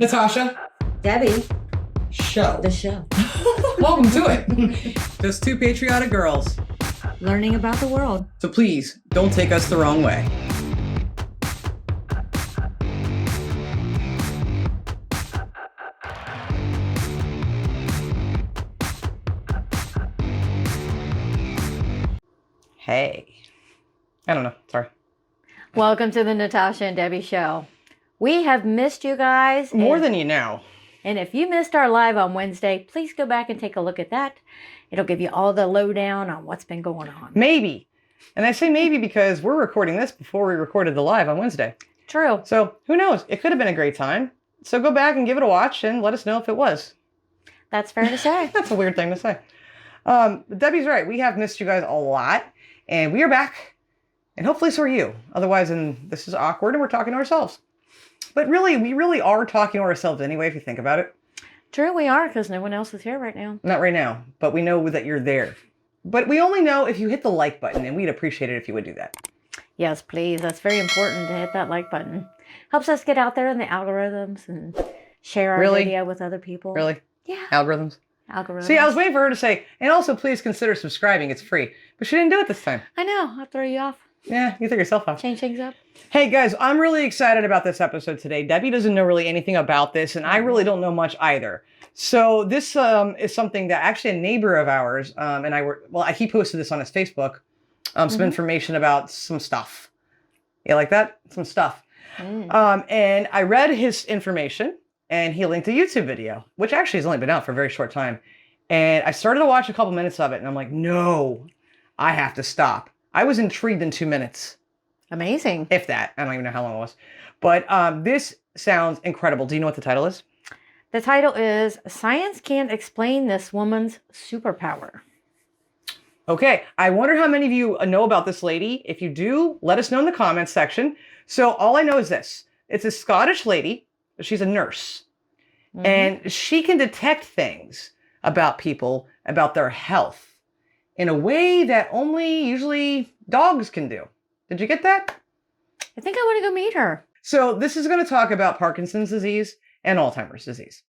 Natasha. Debbie. Show. The show. Welcome to it. Just two patriotic girls. Learning about the world. So please, don't take us the wrong way. Hey. I don't know. Sorry. Welcome to the Natasha and Debbie show. We have missed you guys. More than you know. And if you missed our live on Wednesday, please go back and take a look at that. It'll give you all the lowdown on what's been going on. Maybe. And I say maybe because we're recording this before we recorded the live on Wednesday. True. So who knows? It could have been a great time. So go back and give it a watch and let us know if it was. That's fair to say. That's a weird thing to say. Debbie's right. We have missed you guys a lot. And we are back. And hopefully so are you. Otherwise, this is awkward and we're talking to ourselves. But really, we really are talking to ourselves anyway, if you think about it. True, we are, because no one else is here right now. Not right now, but we know that you're there. But we only know if you hit the like button, and we'd appreciate it if you would do that. Yes, please. That's very important to hit that like button. Helps us get out there in the algorithms and share our video with other people. Really? Yeah. Algorithms? Algorithms. See, I was waiting for her to say, and also please consider subscribing. It's free. But she didn't do it this time. I know. I'll throw you off. Yeah, you threw yourself off. Change things up. Hey guys, I'm really excited about this episode today. Debbie doesn't know really anything about this, and I really don't know much either. So this is something that actually a neighbor of ours and I were, he posted this on his Facebook, some information about some stuff. You like that? Some stuff. And I read his information, and he linked a YouTube video, which actually has only been out for a very short time. And I started to watch a couple minutes of it, and I'm like, no, I have to stop. I was intrigued in 2 minutes. Amazing. If that. I don't even know how long it was. But this sounds incredible. Do you know what the title is? The title is Science Can't Explain This Woman's Superpower. Okay. I wonder how many of you know about this lady. If you do, let us know in the comments section. So all I know is this. It's a Scottish lady. She's a nurse. And she can detect things about people, about their health, in a way that only usually dogs can do. Did you get that? I think I want to go meet her. So this is going to talk about Parkinson's disease and Alzheimer's disease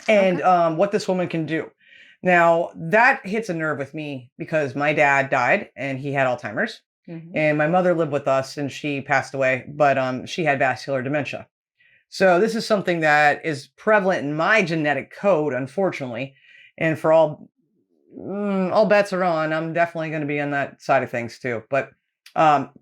and what this woman can do. Now, that hits a nerve with me because my dad died and he had Alzheimer's. And my mother lived with us and she passed away, but she had vascular dementia. So this is something that is prevalent in my genetic code, unfortunately. And for all bets are on. I'm definitely going to be on that side of things too. But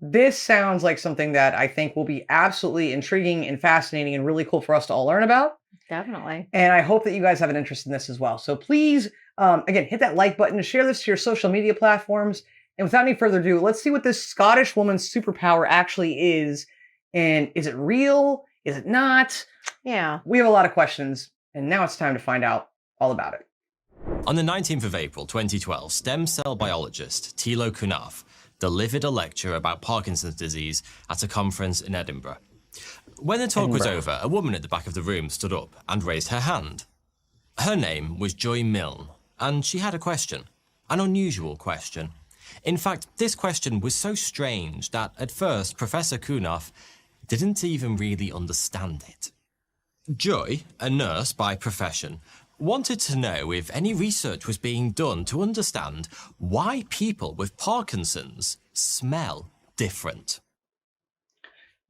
this sounds like something that I think will be absolutely intriguing and fascinating and really cool for us to all learn about. Definitely. And I hope that you guys have an interest in this as well. So please, again, hit that like button, share this to your social media platforms. And without any further ado, let's see what this Scottish woman's superpower actually is. And is it real? Is it not? Yeah. We have a lot of questions, and now it's time to find out all about it. On the 19th of April 2012, stem cell biologist Thilo Kuhnaf delivered a lecture about Parkinson's disease at a conference in Edinburgh. When the talk was over, a woman at the back of the room stood up and raised her hand. Her name was Joy Milne, and she had a question, an unusual question. In fact, this question was so strange that at first Professor Kuhnaf didn't even really understand it. Joy, a nurse by profession, wanted to know if any research was being done to understand why people with Parkinson's smell different.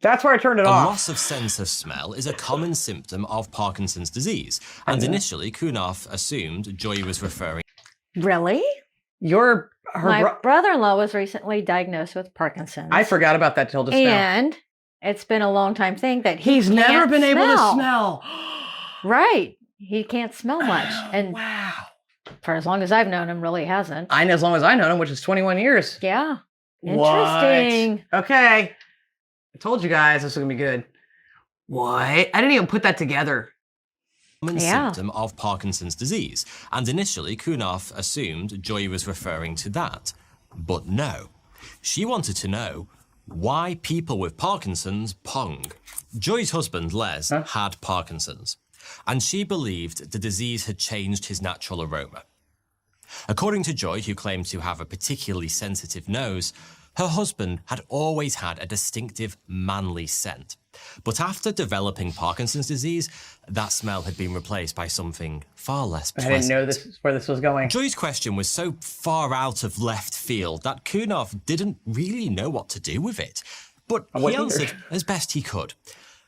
That's where I turned it off. A loss of sense of smell is a common symptom of Parkinson's disease, and initially Kuhnaf assumed Joy was referring. Really? My brother-in-law was recently diagnosed with Parkinson's. I forgot about that till just now. And it's been a long time thing that he's never been able to smell. Right. He can't smell much. And wow. For as long as I've known him, really hasn't. I know as long as I know him, which is 21 years. Yeah. Interesting. What? Okay. I told you guys this was going to be good. What? I didn't even put that together. Common symptom of Parkinson's disease, and initially Kuhnaf assumed Joy was referring to that. But no. She wanted to know why people with Parkinson's pong. Joy's husband, Les, had Parkinson's, and she believed the disease had changed his natural aroma. According to Joy, who claimed to have a particularly sensitive nose, Her husband had always had a distinctive manly scent. But after developing Parkinson's disease, that smell had been replaced by something far less pleasant. I didn't know where this was going. Joy's question was so far out of left field that Kunov didn't really know what to do with it. But he answered as best he could.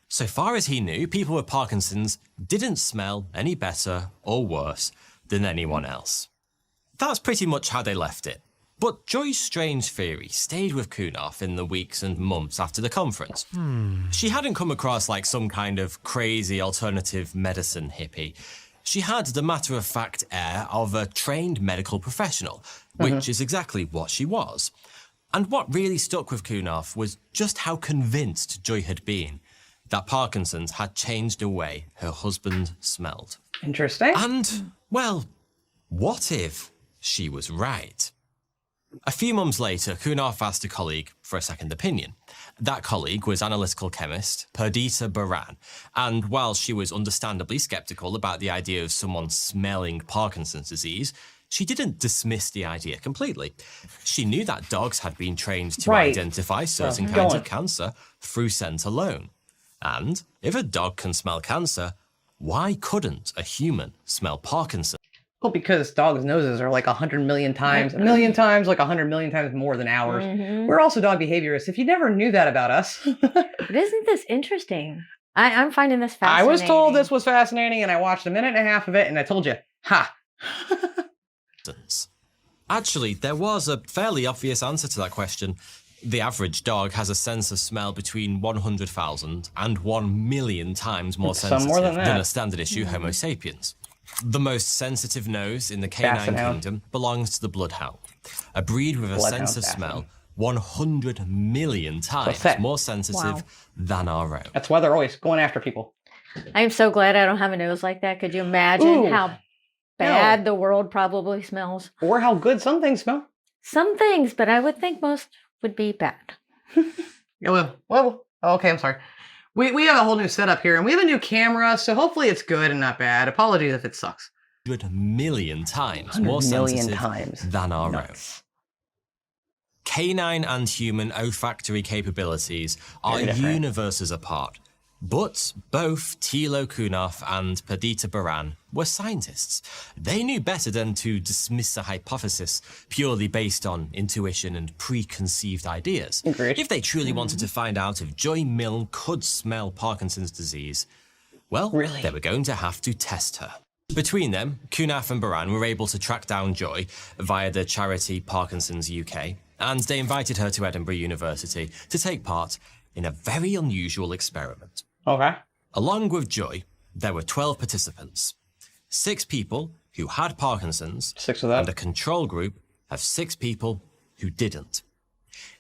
So far as he knew, people with Parkinson's didn't smell any better or worse than anyone else. That's pretty much how they left it. But Joy's strange theory stayed with Kunov in the weeks and months after the conference. She hadn't come across like some kind of crazy alternative medicine hippie. She had the matter-of-fact air of a trained medical professional, which is exactly what she was. And what really stuck with Kunov was just how convinced Joy had been that Parkinson's had changed the way her husband smelled. Interesting. And, well, what if she was right? A few months later, Kunov asked a colleague for a second opinion. That colleague was analytical chemist Perdita Baran, and while she was understandably skeptical about the idea of someone smelling Parkinson's disease, she didn't dismiss the idea completely. She knew that dogs had been trained to identify certain kinds of cancer through scent alone. And if a dog can smell cancer, why couldn't a human smell Parkinson's? Well, because dogs' noses are like 100 million times, a million times, like 100 million times more than ours. We're also dog behaviorists. If you never knew that about us. But isn't this interesting? I'm finding this fascinating. I was told this was fascinating, and I watched a minute and a half of it, and I told you, ha. Actually, there was a fairly obvious answer to that question. The average dog has a sense of smell between 100,000 and 1 million times more sensitive than a standard issue Homo sapiens. The most sensitive nose in the canine kingdom belongs to the bloodhound, a breed with a sense of smell 100 million times more sensitive than our own. That's why they're always going after people. I'm so glad I don't have a nose like that. Could you imagine how bad the world probably smells? Or how good some things smell. Some things, but I would think most would be bad. Well, okay, I'm sorry. We have a whole new setup here, and we have a new camera, so hopefully it's good and not bad. Apologies if it sucks. 100 million times more sensitive than our own. Canine and human olfactory capabilities are universes apart. But both Thilo Kunov and Perdita Baran were scientists. They knew better than to dismiss a hypothesis purely based on intuition and preconceived ideas. If they truly wanted to find out if Joy Milne could smell Parkinson's disease, well, they were going to have to test her. Between them, Kunov and Baran were able to track down Joy via the charity Parkinson's UK, and they invited her to Edinburgh University to take part in a very unusual experiment. Along with Joy, there were 12 participants. 6 people who had Parkinson's, and a control group of 6 people who didn't.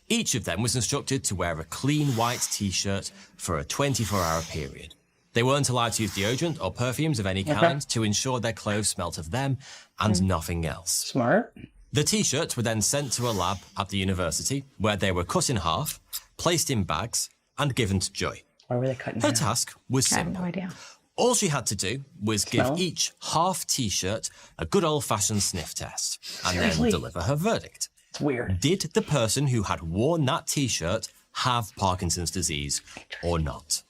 Each of them was instructed to wear a clean white t-shirt for a 24-hour period. They weren't allowed to use deodorant or perfumes of any kind to ensure their clothes smelt of them and nothing else. Smart. The t-shirts were then sent to a lab at the university where they were cut in half, placed in bags, and given to Joy. Why were they cutting Her task was simple. I have no idea. All she had to do was give each half t-shirt a good old-fashioned sniff test and then deliver her verdict. It's weird. Did the person who had worn that t-shirt have Parkinson's disease or not?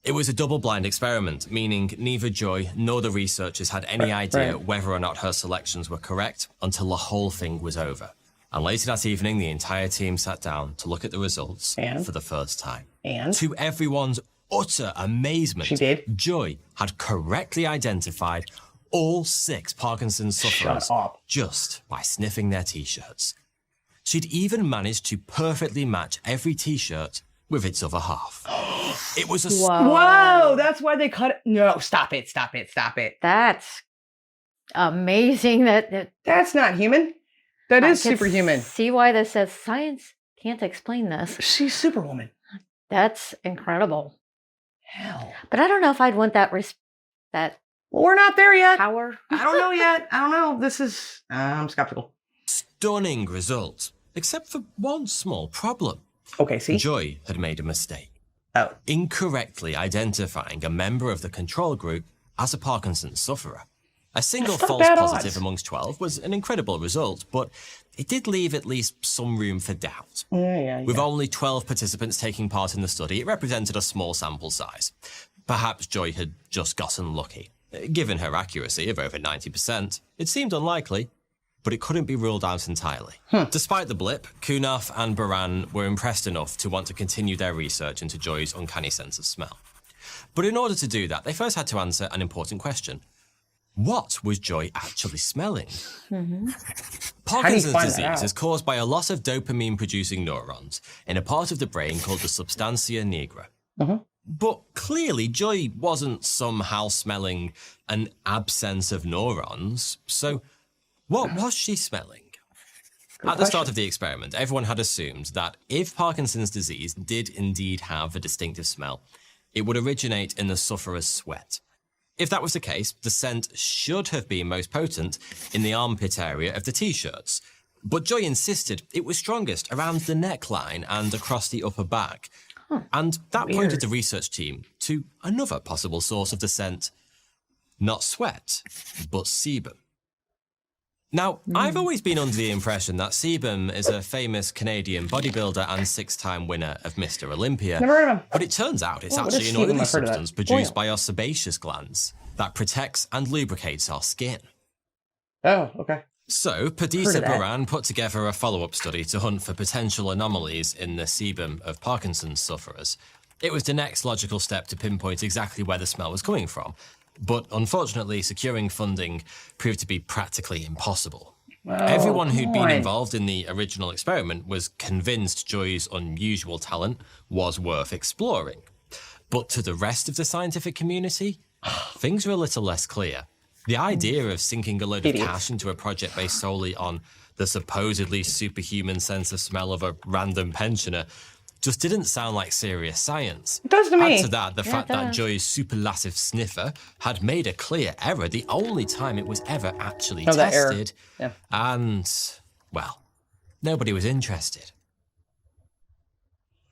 It was a double-blind experiment, meaning neither Joy nor the researchers had any idea whether or not her selections were correct until the whole thing was over. And later that evening, the entire team sat down to look at the results for the first time. And? To everyone's utter amazement, Joy had correctly identified all 6 Parkinson's sufferers just by sniffing their t-shirts. She'd even managed to perfectly match every t-shirt with its other half. It was a... Whoa, that's why they cut it. No, stop it. That's amazing. That's not human. That is superhuman. See why this says science can't explain this. She's Superwoman. That's incredible. Hell. But I don't know if I'd want that Well, we're not there yet. power. I don't know yet. I don't know. This is... I'm skeptical. Stunning result, except for one small problem. Okay, see? Joy had made a mistake. Incorrectly identifying a member of the control group as a Parkinson's sufferer. A single That's not false bad positive odds. amongst 12 was an incredible result, but it did leave at least some room for doubt. Yeah. With only 12 participants taking part in the study, it represented a small sample size. Perhaps Joy had just gotten lucky. Given her accuracy of over 90%, it seemed unlikely, but it couldn't be ruled out entirely. Despite the blip, Kunaf and Baran were impressed enough to want to continue their research into Joy's uncanny sense of smell. But in order to do that, they first had to answer an important question. What was Joy actually smelling? Parkinson's disease is caused by a loss of dopamine-producing neurons in a part of the brain called the substantia nigra. But clearly, Joy wasn't somehow smelling an absence of neurons. So what was she smelling? At the start of the experiment, everyone had assumed that if Parkinson's disease did indeed have a distinctive smell, it would originate in the sufferer's sweat. If that was the case, the scent should have been most potent in the armpit area of the t-shirts. But Joy insisted it was strongest around the neckline and across the upper back. And that pointed the research team to another possible source of the scent. Not sweat, but sebum. Now, I've always been under the impression that sebum is a famous Canadian bodybuilder and 6-time winner of Mr. Olympia. Never heard of him. But it turns out it's What is actually an sebum? oily I've heard of that. substance produced by our sebaceous glands that protects and lubricates our skin. Oh, okay. So, Perdita Baran put together a follow-up study to hunt for potential anomalies in the sebum of Parkinson's sufferers. It was the next logical step to pinpoint exactly where the smell was coming from. But unfortunately, securing funding proved to be practically impossible. Everyone who'd been involved in the original experiment was convinced Joy's unusual talent was worth exploring. But to the rest of the scientific community, things were a little less clear. The idea of sinking a load of cash into a project based solely on the supposedly superhuman sense of smell of a random pensioner just didn't sound like serious science. It does to me. Add to that the fact that Joy's superlative sniffer had made a clear error the only time it was ever actually tested. And, well, nobody was interested.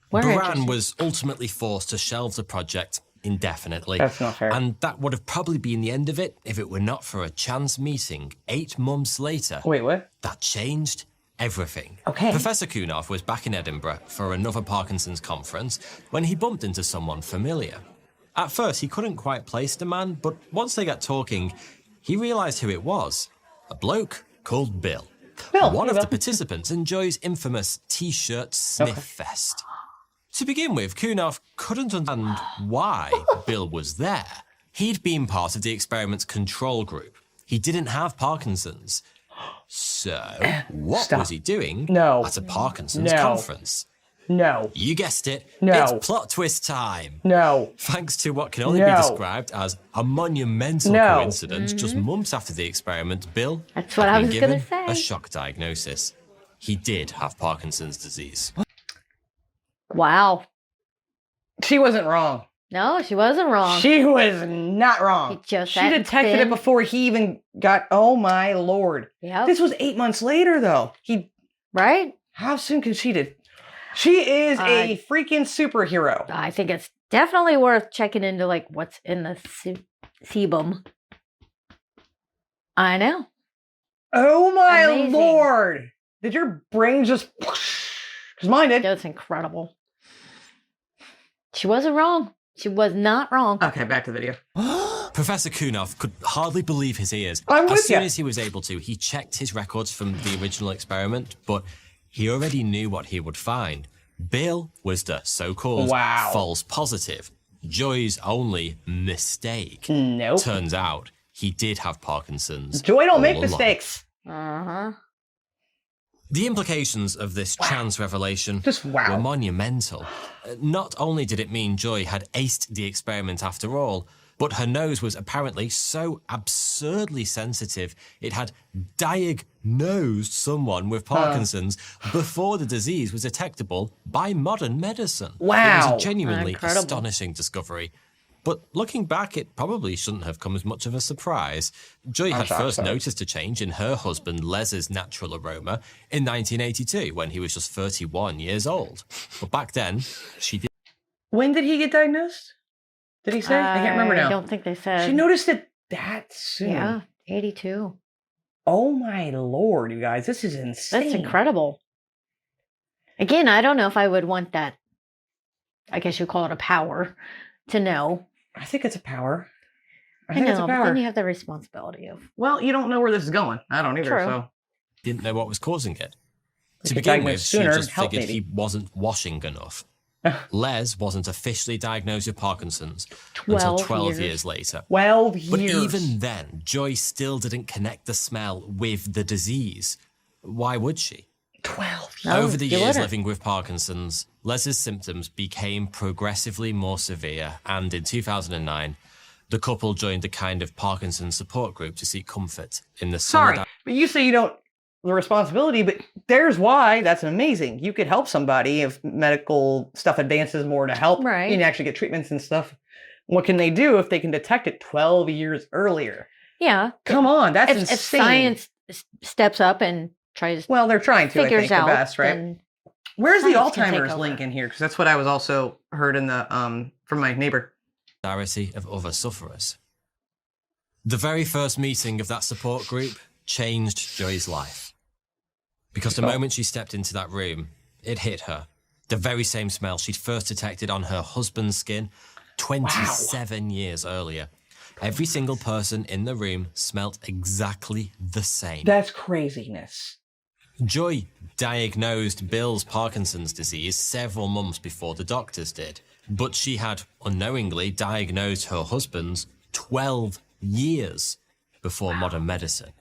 Baran was ultimately forced to shelve the project indefinitely. That's not fair. And that would have probably been the end of it if it were not for a chance meeting 8 months later. Wait, what? That changed everything. Okay. Professor Kunaf was back in Edinburgh for another Parkinson's conference when he bumped into someone familiar. At first, he couldn't quite place the man, but once they got talking, he realised who it was. A bloke called Bill. One of the participants in Joy's infamous T-shirt sniff fest. To begin with, Kunaf couldn't understand why Bill was there. He'd been part of the experiment's control group. He didn't have Parkinson's. So, what was he doing at a Parkinson's conference? No. You guessed it. No. It's plot twist time. No. Thanks to what can only be described as a monumental coincidence, just months after the experiment, Bill had been given a shock diagnosis. He did have Parkinson's disease. Wow. She wasn't wrong. No, she wasn't wrong. She was not wrong. She detected it before he even got. Oh my lord! Yep. This was 8 months later, though. Right? How soon can she did? She is a freaking superhero. I think it's definitely worth checking into like what's in the sebum. I know. Oh my lord! Did your brain just? Because mine did. That's incredible. She wasn't wrong. She was not wrong. Okay, back to the video. Professor Kunaf could hardly believe his ears. As soon as he was able to, he checked his records from the original experiment, but he already knew what he would find. Bill was the so-called false positive, Joy's only mistake. Nope. Turns out he did have Parkinson's. Joy don't make mistakes. Uh-huh. The implications of this chance revelation were monumental. Not only did it mean Joy had aced the experiment after all, but her nose was apparently so absurdly sensitive it had diagnosed someone with Parkinson's before the disease was detectable by modern medicine. Wow. It was a genuinely astonishing discovery. But looking back, it probably shouldn't have come as much of a surprise. Joy had first noticed a change in her husband Les's natural aroma in 1982 when he was just 31 years old. But back then, she did. When did he get diagnosed? Did he say? I can't remember now. I don't think they said. She noticed it that soon. Yeah. 82. Oh my Lord, you guys, this is insane. That's incredible. Again, I don't know if I would want that, I guess you call it a power, to know. I think it's a power. I know, think it's a but power. then you have the responsibility of. Well, you don't know where this is going. I don't either. True. So Didn't know what was causing it. To could begin diagnose with, she sooner, just help figured maybe. he wasn't washing enough. Les wasn't officially diagnosed with Parkinson's 12 until 12 years. years later. 12 But years. even then, Joy still didn't connect the smell with the disease. Why would she? 12 years. No, Over the you years wouldn't. living with Parkinson's, Les's symptoms became progressively more severe, and in 2009, the couple joined a kind of Parkinson's support group to seek comfort in the Sorry, but you say you don't the responsibility, but there's why. That's amazing. You could help somebody if medical stuff advances more to help Right. and actually get treatments and stuff. What can they do if they can detect it 12 years earlier? Yeah. Come on, that's If insane. science steps up and tries Well, they're trying to, I figures think, the out, best, right? then Where's the science can take Alzheimer's over. link in here? Because that's what I was also heard in the from my neighbor. solidarity of other sufferers. The very first meeting of that support group changed Joy's life. Because the moment she stepped into that room, it hit her. The very same smell she'd first detected on her husband's skin 27 years earlier. Every single person in the room smelt exactly the same. That's craziness. Joy diagnosed Bill's Parkinson's disease several months before the doctors did, but she had unknowingly diagnosed her husband's 12 years before modern medicine.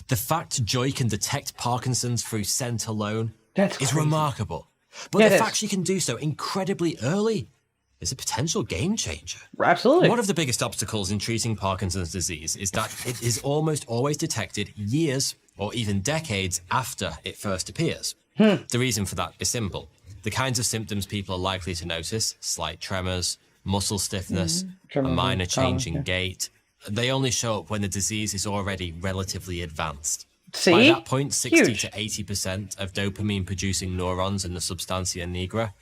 The fact Joy can detect Parkinson's through scent alone That's is crazy. remarkable, but Yeah, the it fact is. she can do so incredibly early is a potential game changer. Absolutely. One of the biggest obstacles in treating Parkinson's disease is that it is almost always detected years or even decades after it first appears. The reason for that is simple. The kinds of symptoms people are likely to notice, slight tremors, muscle stiffness, a Tremors, minor change in yeah. gait, they only show up when the disease is already relatively advanced. See? By that point, 60 Huge. to 80% of dopamine-producing neurons in the substantia nigra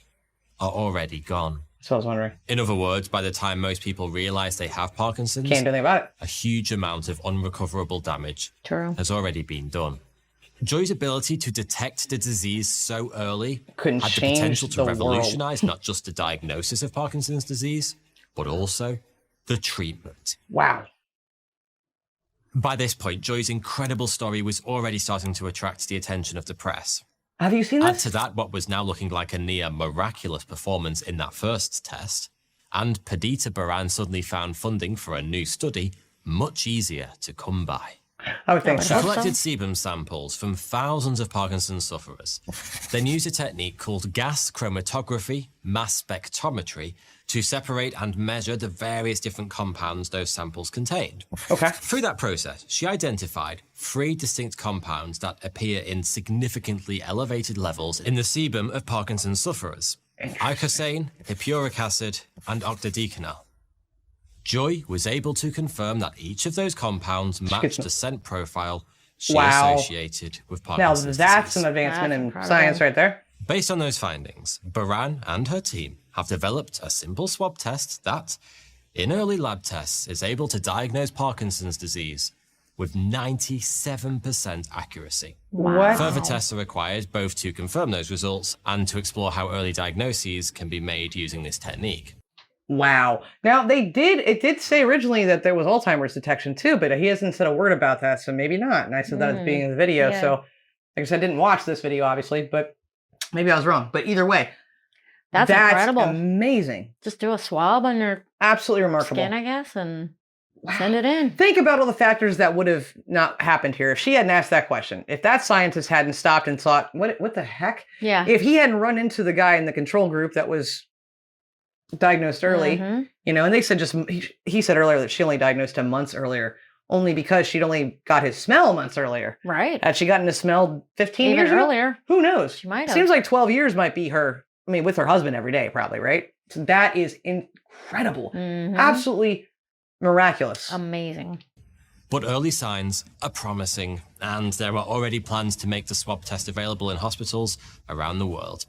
are already gone. So I was wondering. In other words, by the time most people realize they have Parkinson's, Can't do anything about it. a huge amount of unrecoverable damage True. has already been done. Joy's ability to detect the disease so early Couldn't had the change potential to the world. revolutionize not just the diagnosis of Parkinson's disease, but also the treatment. Wow. By this point, Joy's incredible story was already starting to attract the attention of the press. Have you seen Add this? to that what was now looking like a near miraculous performance in that first test, and Perdita Baran suddenly found funding for a new study much easier to come by. I would think She so. hope so. collected sebum samples from thousands of Parkinson's sufferers, then used a technique called gas chromatography, mass spectrometry, to separate and measure the various different compounds those samples contained. Okay. Through that process, she identified 3 distinct compounds that appear in significantly elevated levels in the sebum of Parkinson's sufferers: icosane, hippuric acid, and octadecanol. Joy was able to confirm that each of those compounds matched the scent profile she Wow. associated with Now Parkinson's that's disease. an advancement That's in incredible. science right there. Based on those findings, Baran and her team have developed a simple swab test that, in early lab tests, is able to diagnose Parkinson's disease with 97% accuracy. What? Further tests are required both to confirm those results and to explore how early diagnoses can be made using this technique. Wow. Now it did say originally that there was Alzheimer's detection too, but he hasn't said a word about that, so maybe not. And I said that at the beginning of the video. Yeah. So like I said, I didn't watch this video obviously, but maybe I was wrong. But either way, That's incredible. Amazing. Just do a swab on your Absolutely remarkable. skin, I guess, and send it in. Think about all the factors that would have not happened here if she hadn't asked that question. If that scientist hadn't stopped and thought, what the heck? Yeah. If he hadn't run into the guy in the control group that was diagnosed early, Mhm. and they said he said earlier that she only diagnosed him months earlier, only because she'd only got his smell months earlier. Right. Had she gotten his smell 15 Even years ago? earlier. Who knows? She might have. Seems like 12 years might be her, with her husband every day, probably, right? So that is incredible. Mhm. Absolutely miraculous. Amazing. But early signs are promising, and there are already plans to make the swab test available in hospitals around the world.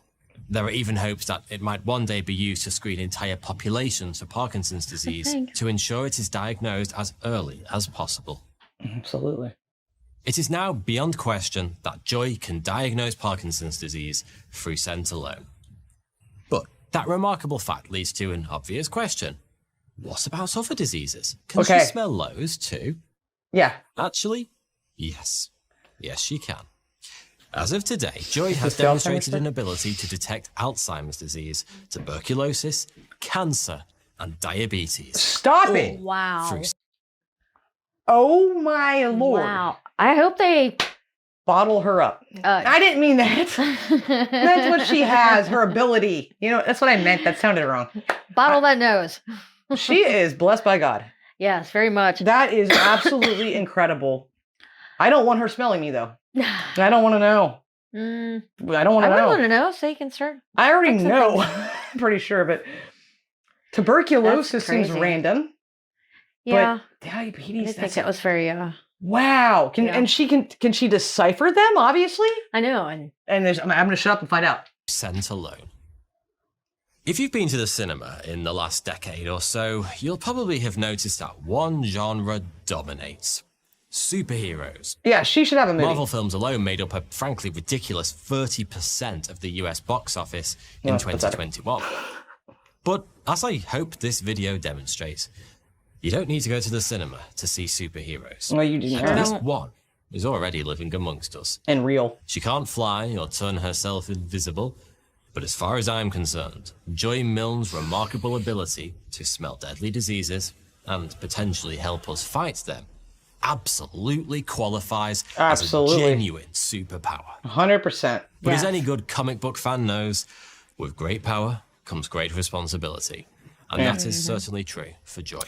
There are even hopes that it might one day be used to screen entire populations for Parkinson's disease think. to ensure it is diagnosed as early as possible. Absolutely. It is now beyond question that Joy can diagnose Parkinson's disease through scent alone. But that remarkable fact leads to an obvious question. What about other diseases? Can she smell those too? Yeah. Actually, yes. Yes, she can. As of today, Joy has demonstrated an ability to detect Alzheimer's disease, tuberculosis, cancer, and diabetes. Stop it! Wow. Oh my Lord. Wow. I hope they bottle her up. I didn't mean that. That's what she has, her ability. You know, that's what I meant. That sounded wrong. Bottle that nose. She is blessed by God. Yes, very much. That is absolutely incredible. I don't want her smelling me, though. I don't want to know. I don't want to know. I want to know so you can start. I already know. I'm pretty sure, but tuberculosis seems random. Yeah. But diabetes. I think that was very. Wow. Can she decipher them? Obviously. I know. And I'm going to shut up and find out. Scent alone. If you've been to the cinema in the last decade or so, you'll probably have noticed that one genre dominates. Superheroes. Yeah, she should have a movie. Marvel films alone made up a frankly ridiculous 30% of the US box office in 2021. But as I hope this video demonstrates, you don't need to go to the cinema to see superheroes. Well, you do not. At least one is already living amongst us. And real. She can't fly or turn herself invisible, but as far as I'm concerned, Joy Milne's remarkable ability to smell deadly diseases and potentially help us fight them absolutely qualifies as a genuine superpower. 100%. But as any good comic book fan knows, with great power comes great responsibility. And that is certainly true for Joy.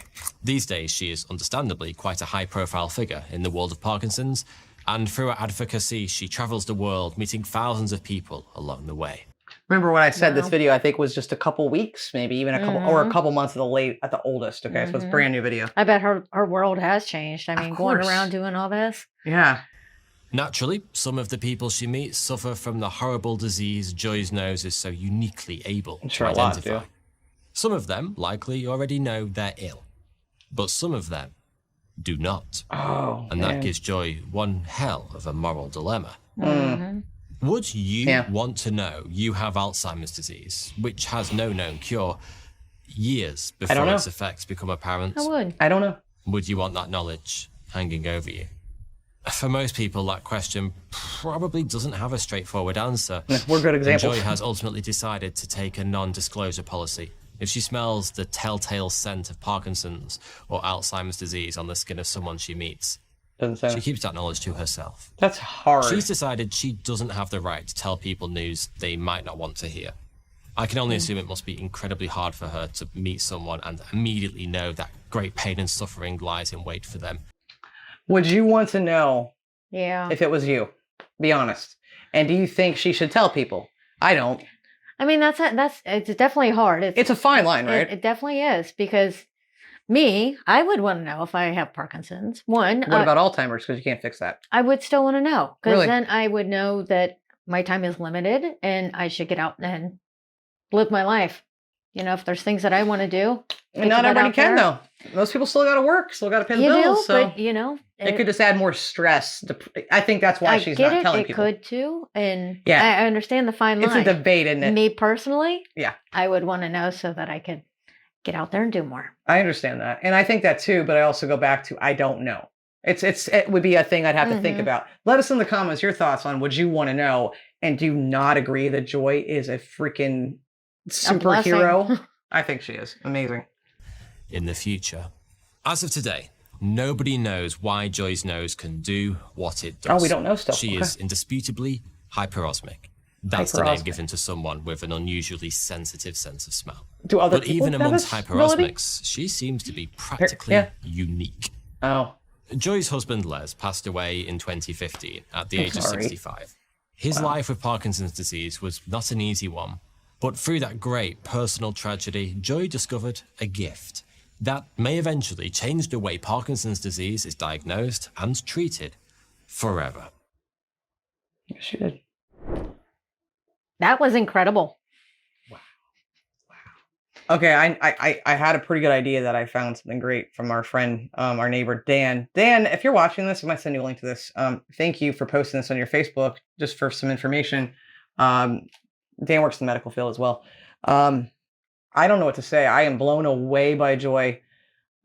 These days, she is understandably quite a high-profile figure in the world of Parkinson's, and through her advocacy, she travels the world, meeting thousands of people along the way. Remember when I said this video, I think was just a couple weeks, maybe even a couple or a couple months at the oldest. Okay, so it's a brand new video. I bet her world has changed. I mean, going around doing all this. Yeah. Naturally, some of the people she meets suffer from the horrible disease Joy's nose is so uniquely able to identify. Some of them likely already know they're ill, but some of them do not. Oh, and that gives Joy one hell of a moral dilemma. Would you want to know you have Alzheimer's disease, which has no known cure, years before its effects become apparent? I would. I don't know. Would you want that knowledge hanging over you? For most people, that question probably doesn't have a straightforward answer. We're good examples. Joy has ultimately decided to take a non-disclosure policy. If she smells the telltale scent of Parkinson's or Alzheimer's disease on the skin of someone she meets, she keeps that knowledge to herself. That's hard. She's decided she doesn't have the right to tell people news they might not want to hear. I can only assume it must be incredibly hard for her to meet someone and immediately know that great pain and suffering lies in wait for them. Would you want to know if it was you? Be honest. And do you think she should tell people? I don't. I mean, it's definitely hard. It's a fine line, right? It definitely is, because I would want to know if I have Parkinson's. What about Alzheimer's? Because you can't fix that. I would still want to know, because then I would know that my time is limited and I should get out and live my life. You know, if there's things that I want to do. And not everybody can, though. Most people still got to work, still got to pay the bills. But, it could just add more stress. I think that's why she's not telling people. It could too. And I understand the fine line. It's a debate, isn't it? Me personally, yeah, I would want to know so that I could get out there and do more. I understand that. And I think that too, but I also go back to I don't know. It would be a thing I'd have to think about. Let us in the comments your thoughts on would you want to know, and do you not agree that Joy is a freaking superhero? I think she is. Amazing. In the future. As of today, nobody knows why Joy's nose can do what it does. Oh, we don't know still. She is indisputably hyperosmic. That's the name given to someone with an unusually sensitive sense of smell. But even amongst hyperosmics, she seems to be practically unique. Oh. Joy's husband, Les, passed away in 2015 at the age of 65. His life with Parkinson's disease was not an easy one. But through that great personal tragedy, Joy discovered a gift that may eventually change the way Parkinson's disease is diagnosed and treated forever. Yes, she did. That was incredible. Wow. Okay, I had a pretty good idea that I found something great from our friend, our neighbor Dan. Dan, if you're watching this, I might send you a link to this. Thank you for posting this on your Facebook just for some information. Dan works in the medical field as well. I don't know what to say. I am blown away by Joy.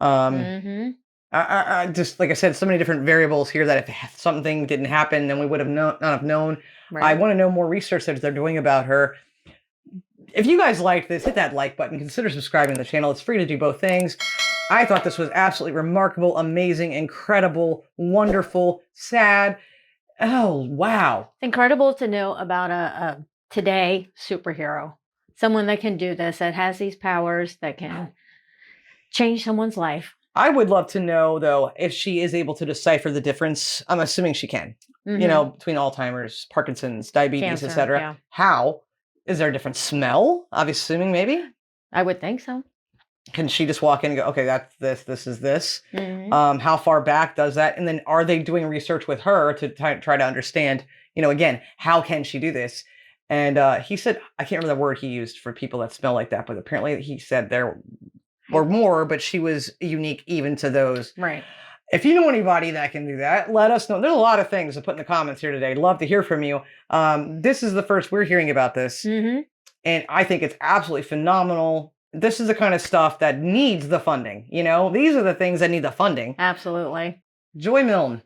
I just, like I said, so many different variables here that if something didn't happen, then we would have not have known. Right. I want to know more research that they're doing about her. If you guys like this, hit that like button. Consider subscribing to the channel. It's free to do both things. I thought this was absolutely remarkable, amazing, incredible, wonderful, sad. Oh, wow. It's incredible to know about a today superhero. Someone that can do this, that has these powers, that can change someone's life. I would love to know, though, if she is able to decipher the difference. I'm assuming she can, you know, between Alzheimer's, Parkinson's, diabetes, etc. Yeah. How? Is there a different smell? I'm assuming maybe. I would think so. Can she just walk in and go, okay, that's this is this? How far back does that? And then are they doing research with her to try to understand, you know, again, how can she do this? And he said, I can't remember the word he used for people that smell like that, but apparently he said there were more, but she was unique even to those. Right. If you know anybody that can do that, let us know. There's a lot of things to put in the comments here today. Love to hear from you. This is the first we're hearing about this. And I think it's absolutely phenomenal. This is the kind of stuff that needs the funding. You know, these are the things that need the funding. Absolutely. Joy Milne.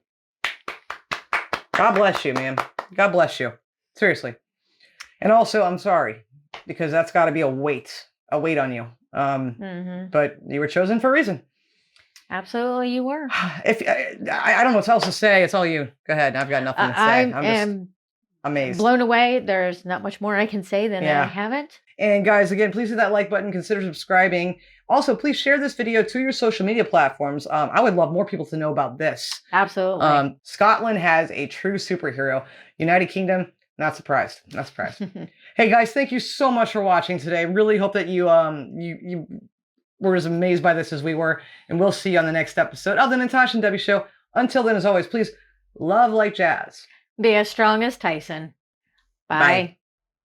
God bless you, man. God bless you. Seriously. And also, I'm sorry, because that's got to be a weight on you. But you were chosen for a reason. Absolutely, you were. If I don't know what else to say, it's all you. Go ahead. I've got nothing to say. I'm just amazed. Blown away. There's not much more I can say than I haven't. And guys, again, please hit that like button. Consider subscribing. Also, please share this video to your social media platforms. I would love more people to know about this. Absolutely. Scotland has a true superhero. United Kingdom, not surprised. Not surprised. Hey guys, thank you so much for watching today. Really hope that you were as amazed by this as we were. And we'll see you on the next episode of the Natasha and Debbie Show. Until then, as always, please love like jazz. Be as strong as Tyson. Bye.